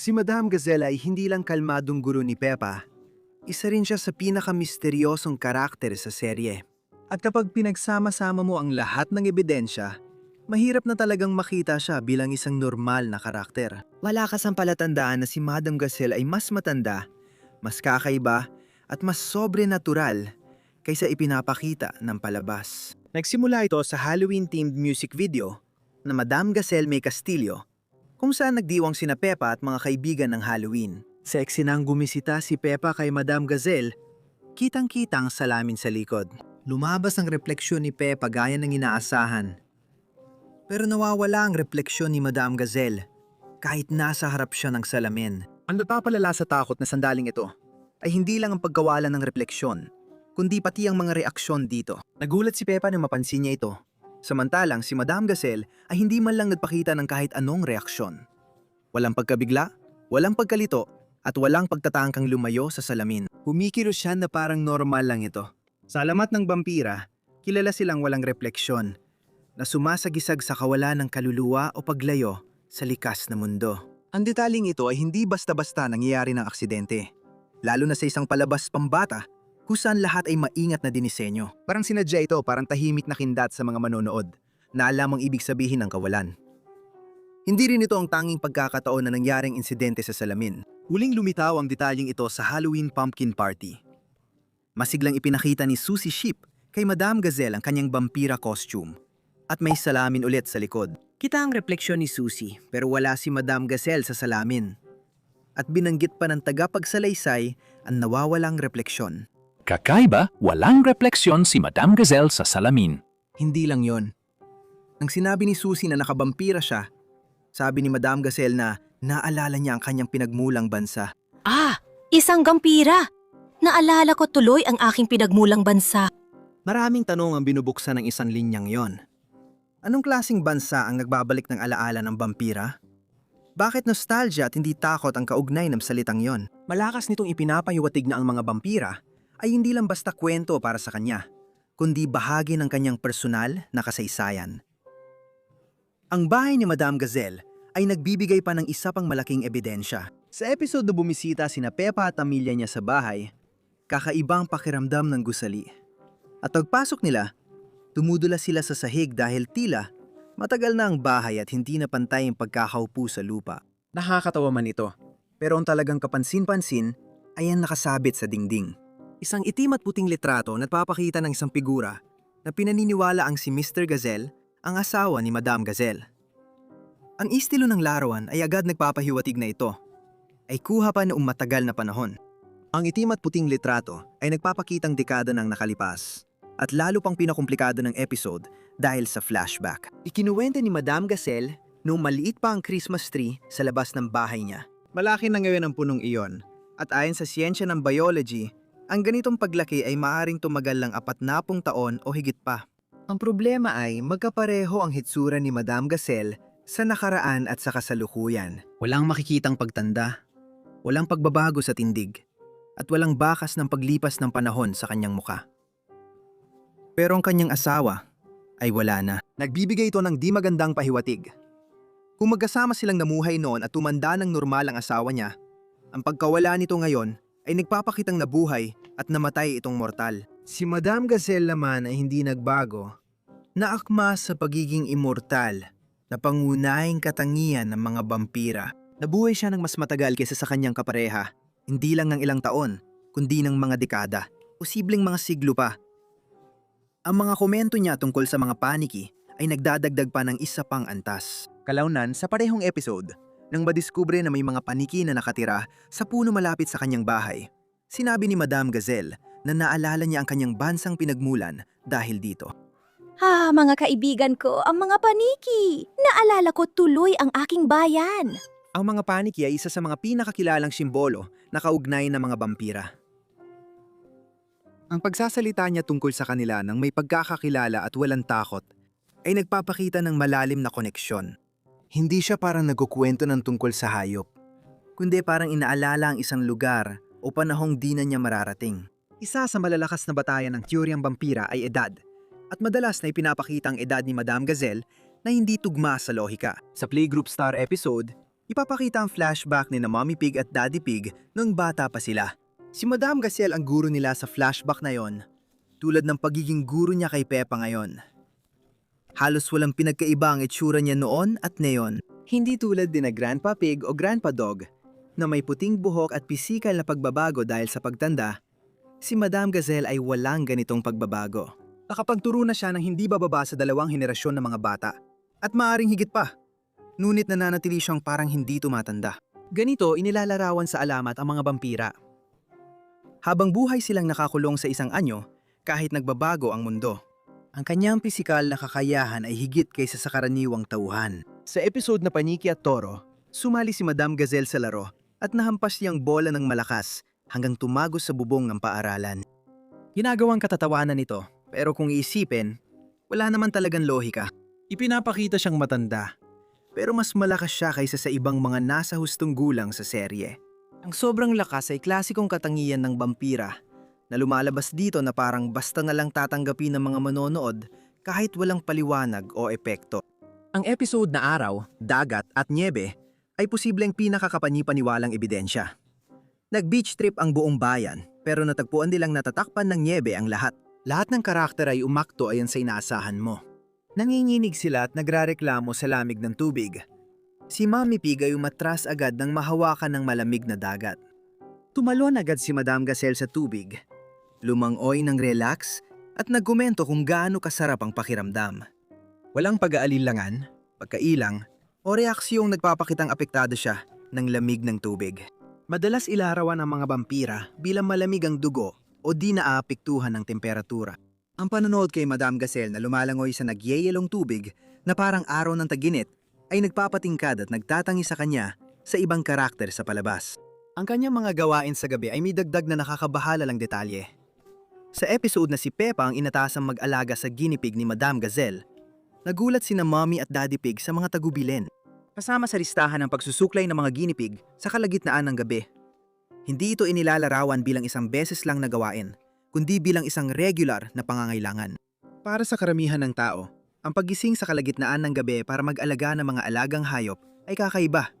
Si Madame Gazelle ay hindi lang kalmadong guro ni Peppa, isa rin siya sa pinakamisteryosong karakter sa serye. At kapag pinagsama-sama mo ang lahat ng ebidensya, mahirap na talagang makita siya bilang isang normal na karakter. Wala kasampalatandaan na si Madame Gazelle ay mas matanda, mas kakaiba, at mas sobrenatural kaysa ipinapakita ng palabas. Nagsimula ito sa Halloween-themed music video na Madame Gazelle May Castillo, kung saan nagdiwang sina Peppa at mga kaibigan ng Halloween. Sa eksinang gumisita si Peppa kay Madame Gazelle, kitang-kitang salamin sa likod. Lumabas ang refleksyon ni Peppa gaya ng inaasahan. Pero nawawala ang refleksyon ni Madame Gazelle kahit nasa harap siya ng salamin. Ang napapalala sa takot na sandaling ito ay hindi lang ang pagkawalan ng refleksyon, kundi pati ang mga reaksyon dito. Nagulat si Peppa nang mapansin niya ito. Samantalang si Madame Gazelle ay hindi man lang nagpakita ng kahit anong reaksyon. Walang pagkabigla, walang pagkalito, at walang pagtatangkang lumayo sa salamin. Humikilos siya na parang normal lang ito. Sa alamat ng vampira, kilala silang walang refleksyon, na sumasagisag sa kawalan ng kaluluwa o paglayo sa likas na mundo. Ang detaling ito ay hindi basta-basta nangyayari ng aksidente, lalo na sa isang palabas pambata kung saan lahat ay maingat na dinisenyo. Parang sinadya ito, parang tahimik na kindat sa mga manonood na alam ang ibig sabihin ng kawalan. Hindi rin ito ang tanging pagkakataon na nangyaring insidente sa salamin. Huling lumitaw ang detalyeng ito sa Halloween Pumpkin Party. Masiglang ipinakita ni Susie Sheep kay Madame Gazelle ang kanyang vampira costume at may salamin ulit sa likod. Kita ang refleksyon ni Susie pero wala si Madame Gazelle sa salamin. At binanggit pa ng tagapagsalaysay ang nawawalang refleksyon. Kakaiba, walang refleksyon si Madame Gazelle sa salamin. Hindi lang yon. Nang sinabi ni Susie na nakabampira siya, sabi ni Madame Gazelle na naalala niya ang kanyang pinagmulang bansa. Ah, isang vampira! Naalala ko tuloy ang aking pinagmulang bansa. Maraming tanong ang binubuksan ng isang linyang yon. Anong klaseng bansa ang nagbabalik ng alaala ng vampira? Bakit nostalgia at hindi takot ang kaugnay ng salitang yon? Malakas nitong ipinapahiwatig na ang mga vampira ay hindi lang basta kwento para sa kanya, kundi bahagi ng kanyang personal na kasaysayan. Ang bahay ni Madame Gazelle ay nagbibigay pa ng isa pang malaking ebidensya. Sa episode na bumisita sina Peppa at pamilya niya sa bahay, kakaibang pakiramdam ng gusali. At pagpasok nila, tumudula sila sa sahig dahil tila matagal na ang bahay at hindi na pantay ang pagkakaupo sa lupa. Nakakatawa man ito, pero ang talagang kapansin-pansin ay ang nakasabit sa dingding. Isang itim at puting litrato na nagpapakita ng isang figura na pinaniniwala ang si Mr. Gazelle, ang asawa ni Madame Gazelle. Ang estilo ng larawan ay agad nagpapahiwatig na ito ay kuha pa noong matagal na panahon. Ang itim at puting litrato ay nagpapakitang dekada ng nakalipas at lalo pang pinakomplikado ng episode dahil sa flashback. Ikinuwente ni Madame Gazelle noong maliit pa ang Christmas tree sa labas ng bahay niya. Malaki na ngayon ang punong iyon at ayon sa siyensya ng biology, ang ganitong paglaki ay maaaring tumagal lang 40 taon o higit pa. Ang problema ay magkapareho ang hitsura ni Madame Gazelle sa nakaraan at sa kasalukuyan. Walang makikitang pagtanda, walang pagbabago sa tindig, at walang bakas ng paglipas ng panahon sa kanyang muka. Pero ang kanyang asawa ay wala na. Nagbibigay ito ng di magandang pahiwatig. Kung magkasama silang namuhay noon at tumanda ng normal ang asawa niya, ang pagkawala nito ngayon ay nagpapakitang nabuhay at namatay itong mortal. Si Madame Gazelle naman ay hindi nagbago, naakma sa pagiging immortal na pangunahing katangian ng mga vampira. Nabuhay siya ng mas matagal kaysa sa kanyang kapareha, hindi lang ng ilang taon, kundi ng mga dekada, posibleng mga siglo pa. Ang mga komento niya tungkol sa mga paniki ay nagdadagdag pa ng isa pang antas. Kalaunan sa parehong episode, nang madiskubre na may mga paniki na nakatira sa puno malapit sa kanyang bahay, sinabi ni Madame Gazelle na naalala niya ang kanyang bansang pinagmulan dahil dito. Ah, mga kaibigan ko, ang mga paniki! Naalala ko tuloy ang aking bayan. Ang mga paniki ay isa sa mga pinakakilalang simbolo na kaugnay ng mga vampira. Ang pagsasalita niya tungkol sa kanila ng may pagkakakilala at walang takot ay nagpapakita ng malalim na koneksyon. Hindi siya parang nagkukwento ng tungkol sa hayop, kundi parang inaalala ang isang lugar o panahong di na niya mararating. Isa sa malalakas na batayan ng teoryang vampira ay edad, at madalas na ipinapakita ang edad ni Madame Gazelle na hindi tugma sa lohika. Sa Playgroup Star episode, Ipapakita ang flashback ni na Mommy Pig at Daddy Pig nung bata pa sila. Si Madam Gazelle ang guro nila sa flashback na yon, tulad ng pagiging guro niya kay Peppa ngayon. Halos walang pinagkaiba ang itsura niya noon at ngayon. Hindi tulad din na Grandpa Pig o Grandpa Dog na may puting buhok at pisikal na pagbabago dahil sa pagtanda, si Madam Gazelle ay walang ganitong pagbabago. Nakapagturo na siya ng hindi bababa sa 2 henerasyon ng mga bata at maaring higit pa. Ngunit nananatili siyang parang hindi tumatanda. Ganito inilalarawan sa alamat ang mga vampira. Habang buhay silang nakakulong sa isang anyo, kahit nagbabago ang mundo. Ang kanyang pisikal na kakayahan ay higit kaysa sa karaniwang tauhan. Sa episode na Paniki at Toro, sumali si Madam Gazelle sa laro at nahampas niyang bola ng malakas hanggang tumagos sa bubong ng paaralan. Ginagawang katatawanan ito, pero kung iisipin, wala naman talagang lohika. Ipinapakita siyang matanda, pero mas malakas siya kaysa sa ibang mga nasa hustong gulang sa serye. Ang sobrang lakas ay klasikong katangian ng vampira na lumalabas dito na parang basta na lang tatanggapin ng mga manonood kahit walang paliwanag o epekto. Ang episode na Araw, Dagat at Nyebe ay posibleng pinakakapani-paniwalang ebidensya. Nag-beach trip ang buong bayan pero natagpuan nilang natatakpan ng nyebe ang lahat. Lahat ng karakter ay umakto ayon sa inaasahan mo. Nanginginig sila at nagrareklamo sa lamig ng tubig. Si Mommy Pig ay umatras agad nang mahawakan ng malamig na dagat. Tumalon agad si Madam Gazelle sa tubig. Lumangoy ng relax at nagkomento kung gaano kasarap ang pakiramdam. Walang pag-aalinlangan, pagkailang, o reaksyong nagpapakitang apektado siya ng lamig ng tubig. Madalas ilarawan ang mga vampira bilang malamig ang dugo o di naaapektuhan ng temperatura. Ang panonood kay Madam Gazelle na lumalangoy sa nagyeyelong tubig na parang araw ng taginit ay nagpapatingkad at nagtatangi sa kanya sa ibang karakter sa palabas. Ang kanyang mga gawain sa gabi ay may dagdag na nakakabahala lang detalye. Sa episode na si Peppa ang inatasang mag-alaga sa guinea pig ni Madam Gazelle, nagulat sina Mommy at Daddy Pig sa mga tagubilin. Kasama sa listahan ng pagsusuklay ng mga guinea pig sa kalagitnaan ng gabi. Hindi ito inilalarawan bilang isang beses lang na gawain, kundi bilang isang regular na pangangailangan. Para sa karamihan ng tao, ang paggising sa kalagitnaan ng gabi para mag-alaga ng mga alagang hayop ay kakaiba.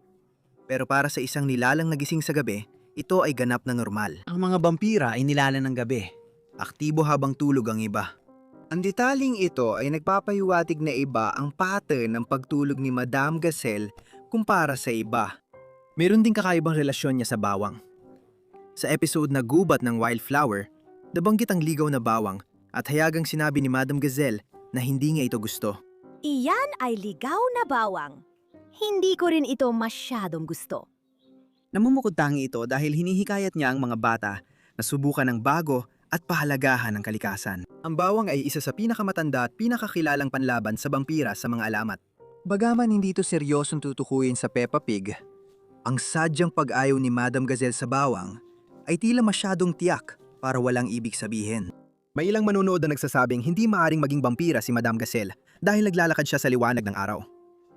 Pero para sa isang nilalang na gising sa gabi, ito ay ganap na normal. Ang mga vampira ay nilalang ng gabi. Aktibo habang tulog ang iba. Ang detaling ito ay nagpapahiwatig na iba ang pattern ng pagtulog ni Madam Gazelle kumpara sa iba. Meron ding kakaibang relasyon niya sa bawang. Sa episode na Gubat ng Wildflower, nabanggit ang ligaw na bawang at hayagang sinabi ni Madam Gazelle na hindi niya ito gusto. Iyan ay ligaw na bawang. Hindi ko rin ito masyadong gusto. Namumukod-tangi ito dahil hinihikayat niya ang mga bata na subukan ng bago at pahalagahan ng kalikasan. Ang bawang ay isa sa pinakamatanda at pinakakilalang panlaban sa vampira sa mga alamat. Bagaman hindi ito seryosong tutukuyin sa Peppa Pig, ang sadyang pag-ayaw ni Madam Gazelle sa bawang ay tila masyadong tiyak para walang ibig sabihin. May ilang manonood na nagsasabing hindi maaring maging vampira si Madam Gazelle dahil naglalakad siya sa liwanag ng araw.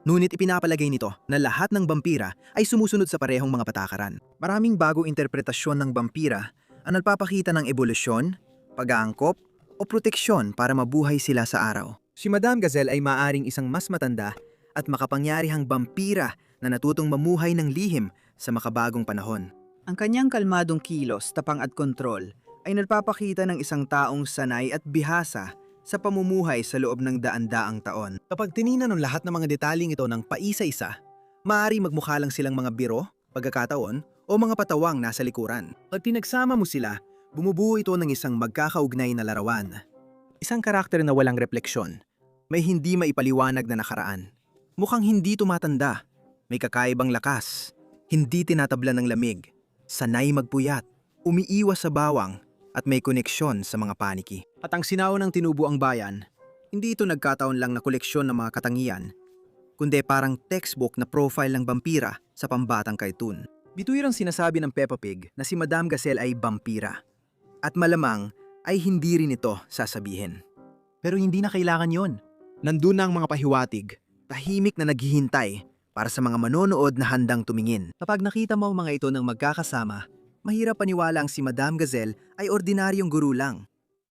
Ngunit ipinapalagay nito na lahat ng vampira ay sumusunod sa parehong mga patakaran. Maraming bagong interpretasyon ng vampira ang nagpapakita ng ebolusyon, pag-aangkop, o proteksyon para mabuhay sila sa araw. Si Madam Gazelle ay maaring isang mas matanda at makapangyarihang vampira na natutong mamuhay ng lihim sa makabagong panahon. Ang kanyang kalmadong kilos, tapang at kontrol ay nagpapakita ng isang taong sanay at bihasa sa pamumuhay sa loob ng daan-daang taon. Kapag tininan ng lahat ng mga detaleng ito ng paisa-isa, maaari magmukha lang silang mga biro, pagkakataon, o mga patawang nasa likuran. Pag pinagsama mo sila, bumubuo ito ng isang magkakaugnay na larawan. Isang karakter na walang refleksyon, may hindi maipaliwanag na nakaraan. Mukhang hindi tumatanda, may kakaibang lakas, hindi tinatabla ng lamig, sanay magpuyat, umiiwas sa bawang, at may koneksyon sa mga paniki. At ang sinaon ng tinubo ang bayan, hindi ito nagkataon lang na koleksyon ng mga katangian, kundi parang textbook na profile ng vampira sa pambatang cartoon. Bituirang sinasabi ng Peppa Pig na si Madam Gazelle ay vampira. At malamang ay hindi rin ito sasabihin. Pero hindi na kailangan yon. Nandun na ang mga pahiwatig, tahimik na naghihintay para sa mga manonood na handang tumingin. Kapag nakita mo ang mga ito ng magkakasama, mahirap paniwala ang si Madam Gazelle ay ordinaryong guru lang.